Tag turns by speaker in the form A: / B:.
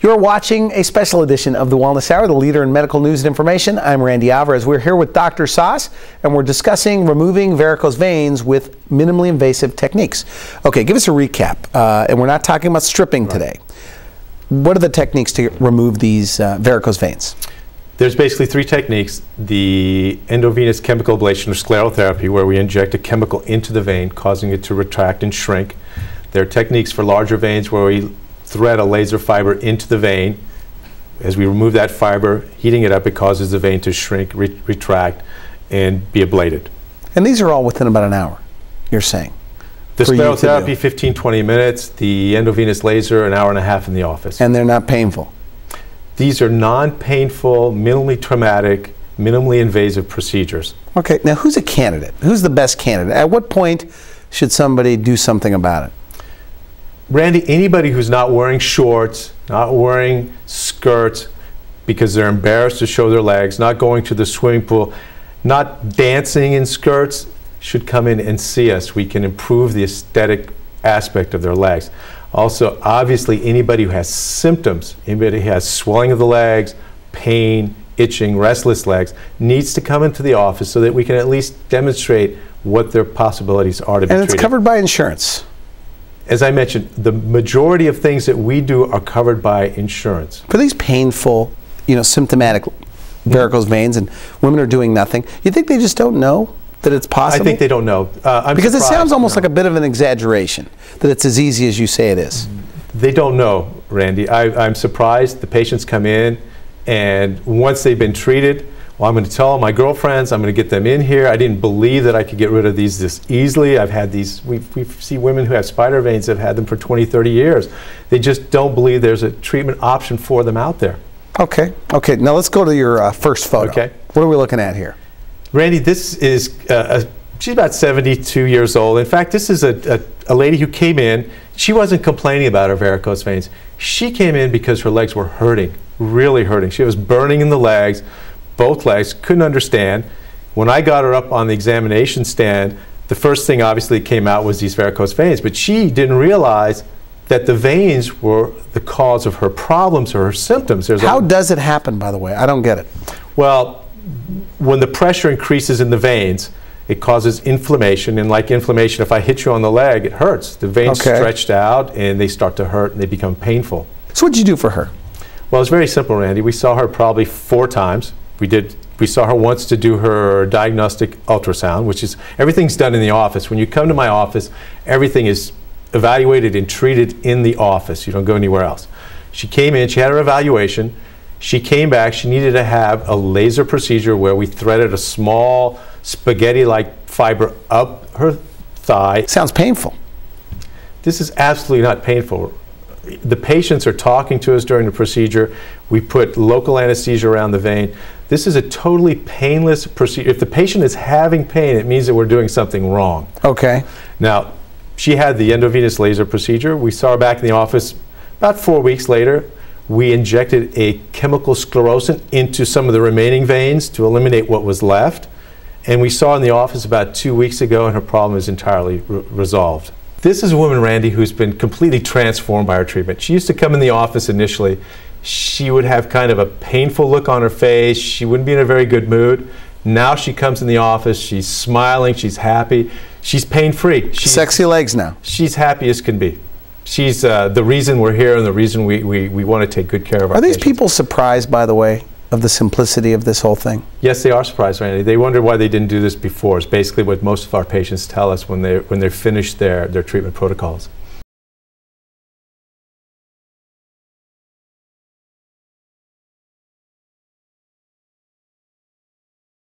A: You're watching a special edition of the Wellness Hour, the leader in medical news and information. I'm Randy Alvarez. We're here with Dr. Sauce, and we're discussing removing varicose veins with minimally invasive techniques. Okay, give us a recap. And we're not talking about stripping today. What are the techniques to remove these varicose veins?
B: There's basically three techniques. The endovenous chemical ablation or sclerotherapy, where we inject a chemical into the vein, causing it to retract and shrink. There are techniques for larger veins where we thread a laser fiber into the vein. As we remove that fiber, heating it up, it causes the vein to shrink, retract, and be ablated.
A: And these are all within about an hour, you're saying?
B: The sclerotherapy, 15-20 minutes. The endovenous laser, an hour and a half in the office.
A: And they're not painful?
B: These are non-painful, minimally traumatic, minimally invasive procedures.
A: Okay, now who's a candidate? Who's the best candidate? At what point should somebody do something about it?
B: Randy, anybody who's not wearing shorts, not wearing skirts because they're embarrassed to show their legs, not going to the swimming pool, not dancing in skirts, should come in and see us. We can improve the aesthetic aspect of their legs. Also, obviously, anybody who has symptoms, anybody who has swelling of the legs, pain, itching, restless legs, needs to come into the office so that we can at least demonstrate what their possibilities are to be treated.
A: And it's covered by insurance.
B: As I mentioned, the majority of things that we do are covered by insurance.
A: For these painful, symptomatic varicose veins, and women are doing nothing, you think they just don't know that it's possible?
B: I think they don't know.
A: Because it sounds almost like a bit of an exaggeration, that it's as easy as you say it is.
B: They don't know, Randy. I'm surprised. The patients come in, and once they've been treated, well, I'm going to tell my girlfriends, I'm going to get them in here. I didn't believe that I could get rid of these this easily. I've had these, we see women who have spider veins that have had them for 20, 30 years. They just don't believe there's a treatment option for them out there.
A: Okay, now let's go to your first photo.
B: Okay.
A: What are we looking at here?
B: Randy, this is, she's about 72 years old. In fact, this is a lady who came in. She wasn't complaining about her varicose veins. She came in because her legs were hurting, really hurting. She was burning in the legs. Both legs, couldn't understand. When I got her up on the examination stand, the first thing obviously came out was these varicose veins, but she didn't realize that the veins were the cause of her problems or her symptoms.
A: How does it happen, by the way? I don't get it.
B: Well, when the pressure increases in the veins, it causes inflammation, and like inflammation, if I hit you on the leg, it hurts. The veins stretched out and they start to hurt and they become painful.
A: So what did you do for her?
B: Well, it's very simple, Randy. We saw her probably 4 times. We saw her once to do her diagnostic ultrasound, which is, everything's done in the office. When you come to my office, everything is evaluated and treated in the office. You don't go anywhere else. She came in, she had her evaluation. She came back, she needed to have a laser procedure where we threaded a small spaghetti-like fiber up her thigh.
A: Sounds painful.
B: This is absolutely not painful. The patients are talking to us during the procedure. We put local anesthesia around the vein. This is a totally painless procedure. If the patient is having pain, it means that we're doing something wrong.
A: Okay.
B: Now, she had the endovenous laser procedure. We saw her back in the office about 4 weeks later. We injected a chemical sclerosant into some of the remaining veins to eliminate what was left. And we saw her in the office about 2 weeks ago, and her problem is entirely resolved. This is a woman, Randy, who's been completely transformed by our treatment. She used to come in the office initially. She would have kind of a painful look on her face. She wouldn't be in a very good mood. Now she comes in the office. She's smiling. She's happy. She's pain-free.
A: Sexy legs now.
B: She's happy as can be. She's the reason we're here and the reason we want to take good care of our patients.
A: Are these people surprised, by the way, of the simplicity of this whole thing?
B: Yes, they are surprised, Randy. They wonder why they didn't do this before. It's basically what most of our patients tell us when they finish their treatment protocols.